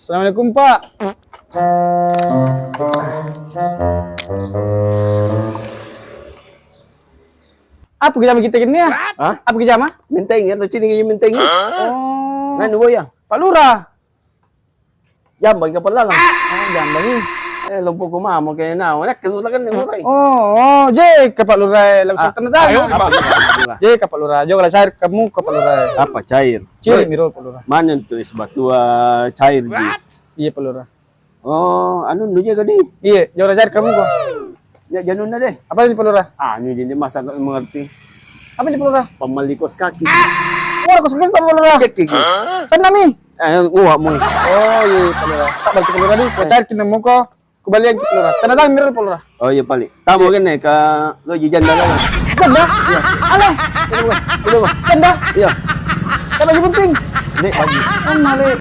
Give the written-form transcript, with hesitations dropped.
Assalamualaikum Pak. Apa kita gini ya? Hah? Apa kita mah? Menteng ya, tu cini yung menteng. Oh, Nanu ya? Pak Lurah. Jambang ka pala lang. Oh, jambang ni. Eh, lumpo ko mamo kaya na. Nak kelulakan ni mulai. Oh, je ke Pak Lurah. Lalu saya tanda Ayo, tangan. Je ke Pak Lurah. Jo kalau cair kamu ke Pak Lurah. apa cair? Ciri miro Pak Lurah. Mana tu is batu cair di. Iya Pak Lurah. Oh, anu nu je gadi. Iya, jo kalau cair kamu kok. Ya janun na deh. Apa ini Pak Lurah? Ah, ni din masa tak mengerti. Apa ini Pak Lurah? Pemalikos kaki. Oh, aku suka Pak Lurah. Cek gigi. Kan nami. Wah mo. Oh, iya Pak Lurah. Tak balik Pak Lurah ni. Kau cair kena muka. Kembali ke Pak Lurah. Tanda tangan miro Pak Lurah. Oh, iya pali. Tamo kan ka lo jijan dalam. Janda? Iya. Alah, Kilo ba? janda. Iya. Kan lagi penting. Dek bagi. Kan mali.